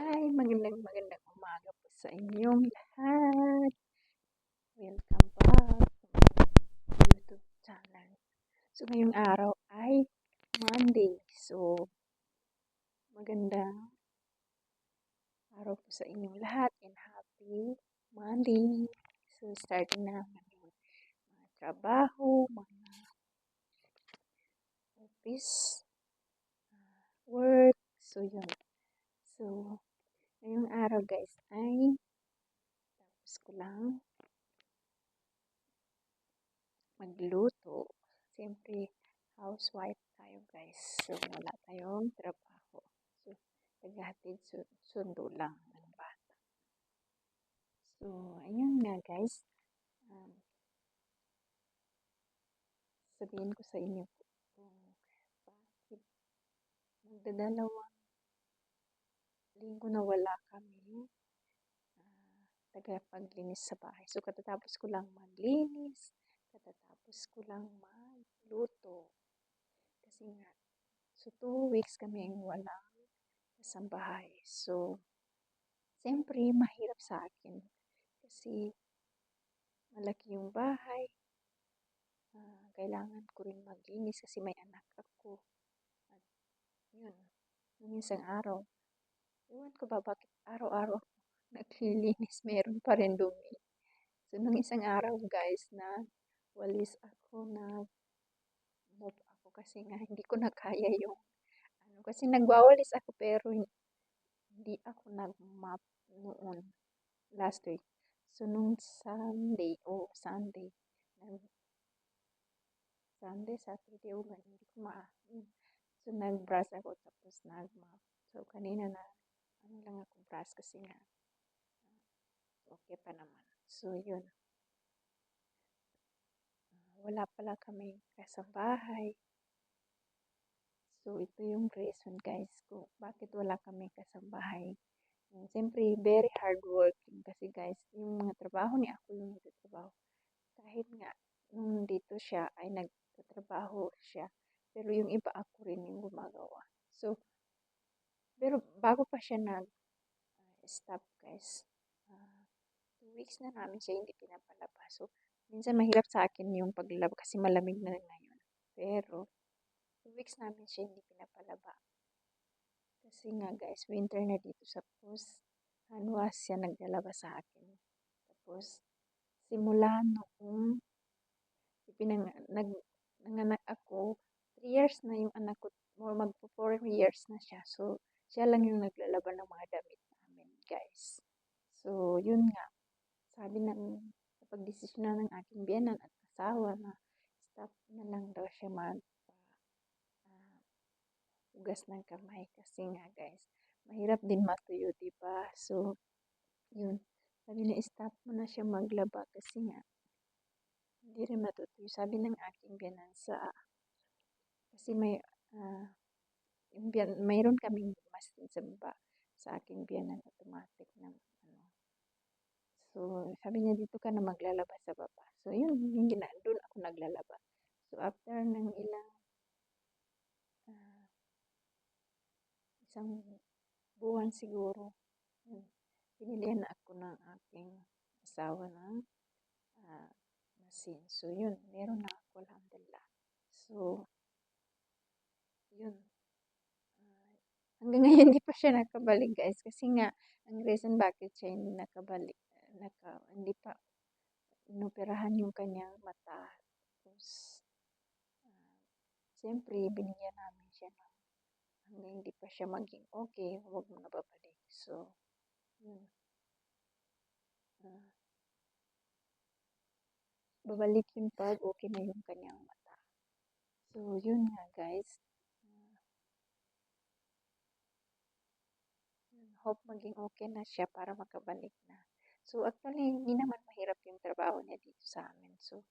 Hi, magandang umaga po sa inyong lahat. Welcome back sa aking YouTube channel. So, ngayong araw ay Monday. So, magandang araw po sa inyong lahat and happy Monday. So, starting na naman yung mga trabaho, mga office, work. So, yun. So, ngayong araw guys ay tapos ko lang magluto. Siyempre, housewife tayo guys. So, wala tayong trabaho. So, naghahatid sundo lang ng bata. So, ayun nga guys. Um, Sabihin ko sa inyo kung bakit magdadalawang linggo na wala kami tagapaglinis sa bahay. So, katatapos ko lang maglinis, katatapos ko lang magluto. Kasi nga, so 2 weeks kami walang kasambahay. So, siyempre, mahirap sa akin kasi malaki yung bahay. Kailangan ko rin maglinis kasi may anak ako. At yun, nung isang araw, ewan ko ba bakit araw-araw ako naglilinis, meron pa rin dumi. So, nung isang araw guys na walis ako na mop ako kasi nga hindi ko na kaya yung kasi nagwawalis ako pero hindi ako nag-mop noon last week. So, nung Sunday, Saturday, o hindi ko So, nag-brush ako tapos nag-mop. So, kanina na, lang ako brush kasi nga, okay pa naman. So, yun. Wala pala kami kasambahay. So, ito yung reason guys kung bakit wala kami kasambahay. Siyempre, very hard working kasi guys, yung mga trabaho ni ako yung nagtatrabaho. Kahit nga, nung dito siya ay nagtatrabaho siya, pero yung iba ako rin yung gumagawa. So, pero bago pa siya nag-stop guys, 2 weeks na namin siya hindi pinapalabas. So, minsan mahirap sa akin yung paglalaba kasi malamig na ngayon. Pero, 2 weeks namin siya hindi pinapalaba. Kasi nga guys, winter na dito. Tapos, hanwas siya naglalaba sa akin. Tapos, simula noong nanganak ako, 3 years na yung anak ko, or magpo 4 years na siya. So, siya lang yung naglalaba ng mga damit namin, guys. So, yun nga, sabi napag-desisyon na ng aking biyanan at asawa na stop na lang daw siya hugas ng kamay kasi nga guys, mahirap din matuyo, diba? So, yun. Sabi na, stop mo na siya maglaba kasi nga, hindi rin matutuyo. Sabi ng aking biyanan kasi mayroon kaming mas sa baba sa aking biyanan automatic na So, sabi niya dito ka na maglalaba sa baba. So, yun, doon ako naglalaba. So, after ng uh, isang buwan siguro, binilihan na ako ng aking asawa ng machine. So, yun, meron na ako, alhamdulillah. So, yun. Hanggang ngayon, hindi pa siya nakabalik, guys. Kasi nga, ang reason bakit siya hindi nakabalik, hindi pa inoperahan yung kanyang mata. Tapos, siyempre, binigyan namin siya ng hanggang hindi pa siya maging okay, huwag mo na babalik. So, yun. Babalik yun pag okay na yung kanyang mata. So, yun nga guys. Hope maging okay na siya para makabalik na. So, actually, hindi naman mahirap yung trabaho niya dito sa amin. So,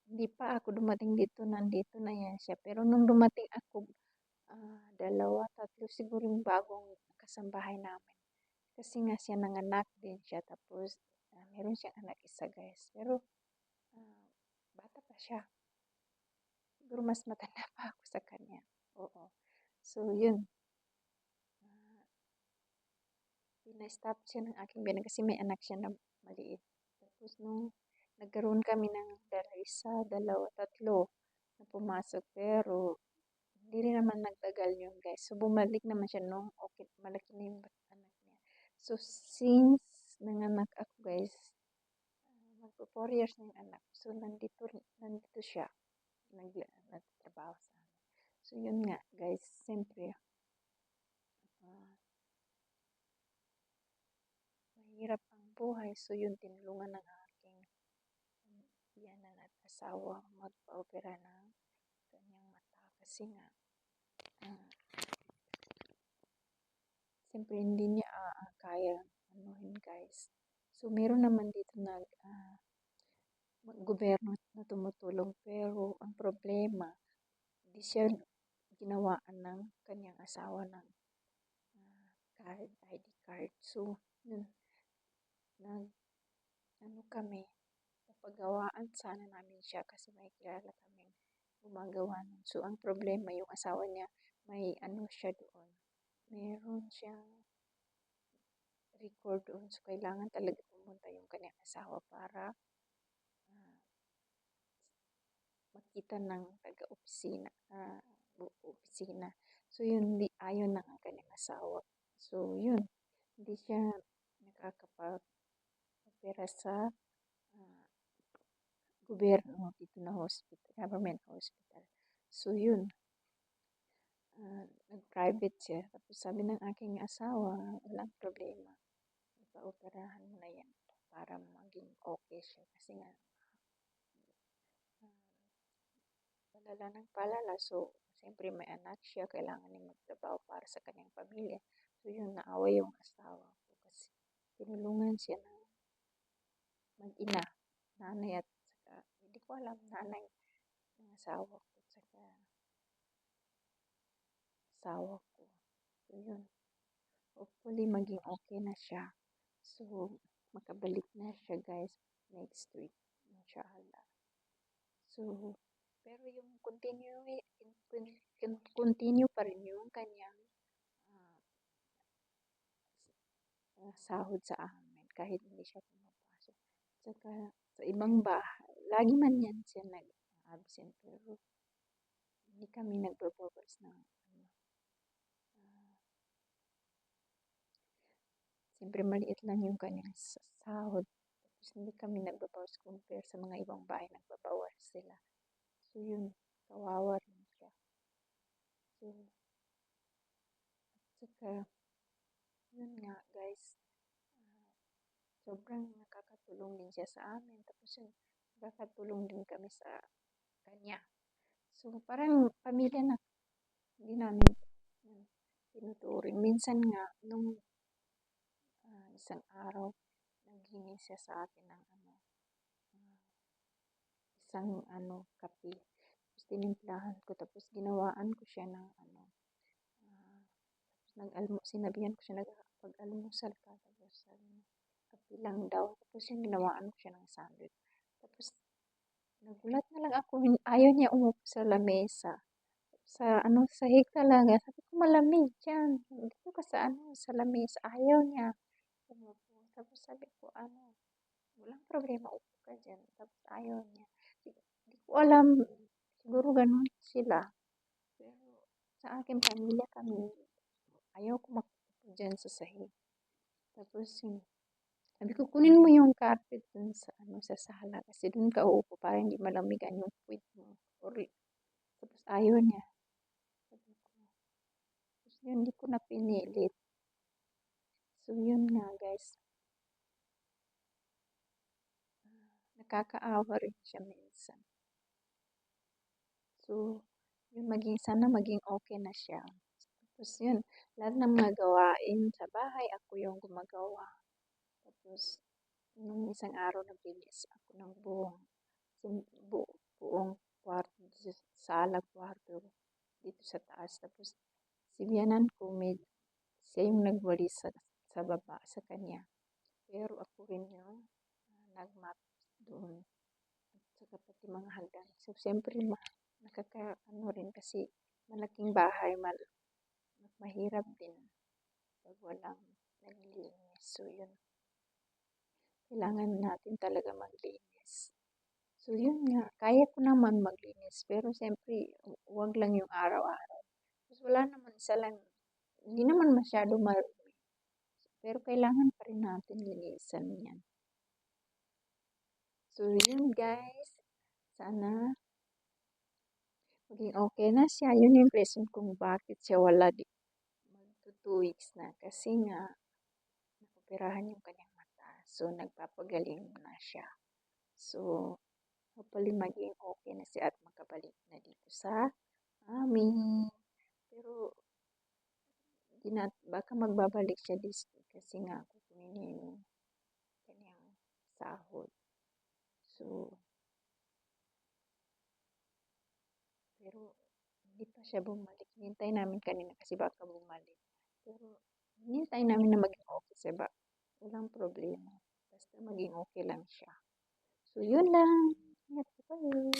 hindi pa ako dumating dito, nandito na yan siya. Pero nung dumating ako, 2, 3 siguro yung bagong kasambahay namin. Kasi nga siya nanganak din siya. Tapos, meron siyang anak isa guys. Pero, bata pa siya. Siguro mas matanda pa ako sa kanya. Oo. So, yun. na-stop siya ng aking biyanan kasi may anak siya na maliit. Tapos nung nagkaroon kami ng isa, dalawa, tatlo na pumasok pero hindi rin naman nagtagal yun guys. So bumalik naman siya nung okay, malaki na yung anak niya. So since nanganak ako guys, magpo 4 years na yung anak. So nandito siya, nagtatrabaho sa amin. So yun nga guys, siyempre, ah, mahirap ang buhay. So yun, tinulungan ng aking biyanan at asawa magpa-opera ng kanyang mata. Kasi nga, ah, siyempre hindi niya kaya anuhin guys. So meron naman dito gobyerno na tumutulong pero ang problema, hindi siya ginawaan ng kanyang asawa ng card, ID card. So, yun, nag, ano kami, napagawaan sana namin siya kasi may kilala kaming gumagawa nun. So, ang problema, yung asawa niya, may ano siya doon. Meron siyang record doon. So, kailangan talaga pumunta yung kanyang asawa para makita ng taga-opisina. Opisina. So, yun, hindi ayon ng kanyang asawa. So, yun, hindi siya nakakapag-opera sa ah, gobyerno dito na hospital, government hospital. So, yun, nag-private siya. Tapos sabi ng aking asawa, walang problema. Ipa-operahan mo na yan para maging okay siya. Kasi nga, palala ng palala. So, siyempre may anak siya, kailangan niya magtrabaho para sa kanyang pamilya. So, yun, naawa yung asawa ko kasi tinulungan siya ng mag-ina, nanay at saka, hindi ko alam, nanay ng asawa ko at saka asawa ko. So, yun, hopefully maging okay na siya. So, makabalik na siya guys next week, inshallah. So, pero yung continue pa rin yung kanyang ah, sahod sa amin kahit hindi siya pumapasok. Saka sa ibang bahay, lagi man yan siya nag-absent pero hindi kami nagbabawas ng ano. Siyempre maliit lang yung kanyang sahod. Tapos hindi kami nagbabawas compare sa mga ibang bahay, nagbabawas sila. So yun, kawawa rin siya. So, saka, yun nga guys, sobrang nakakatulong din siya sa amin. Tapos yun, nakakatulong din kami sa kanya. So, parang pamilya na, hindi namin tinuturing. Minsan nga, nung isang araw, naghingi siya sa akin ng isang kape. Tapos tinimplahan ko, tapos ginawaan ko siya ng sinabihan ko siya nagpag-almusal ka. Tapos sabi niya, kape lang daw. Tapos yung ginawaan ko siya ng sandwich. Tapos nagulat na lang ako, ayaw niya umupo sa lamesa. Sa sahig talaga. Sabi ko, malamig dyan. Dito ka sa lamesa. Ayaw niya umupo. Tapos sabi ko, walang problema, upo ka dyan. Tapos ayaw niya. Hindi ko alam, siguro ganun sila. Pero sa akin, pamilya kami, ayaw ko makupo dyan sa sahig. Tapos sabi ko, kunin mo yung carpet dun sa sala. Kasi dun ka uupo para hindi malamigan yung puwit mo. Tapos ayaw niya. Sabi ko, tapos yun, hindi ko na pinilit. So, yun nga guys. Nakakaawa rin siya minsan. So, yun, sana maging okay na siya. Tapos yun, lahat ng mga gawain sa bahay, ako yung gumagawa. Tapos, nung isang araw naglinis ako ng buong kwarto, sala, kwarto, dito sa taas. Tapos, si biyanan ko, siya yung nagwalis sa baba, sa kanya. Pero ako rin yung nagmap doon. At saka pati mga hagdan. So, siyempre, nakakaano rin kasi malaking bahay, mahirap din pag walang naglilinis. maglinis. So, yun. Kailangan natin talaga maglinis. So, yun nga. Kaya ko naman maglinis. Pero, siyempre, huwag lang yung araw-araw. Tapos, wala naman isa lang. Hindi naman masyado marumi. Pero, kailangan pa rin natin linisan yan. So, yun guys. Sana maging okay na siya. Yun yung reason kung bakit siya wala di. Magto 2 weeks na. Kasi nga, nakoperahan yung kanyang mata. So, nagpapagaling na siya. So, hopefully maging okay na siya at makabalik na dito sa amin. Pero, baka magbabalik siya dito kasi nga kukunin niya yung kanyang sahod. So, pero hindi pa siya bumalik. Hinintay namin kanina kasi baka bumalik. Pero, hinintay namin na maging okay siya ba? Walang problema. Basta maging okay lang siya. So, yun lang. Ingat po kayo.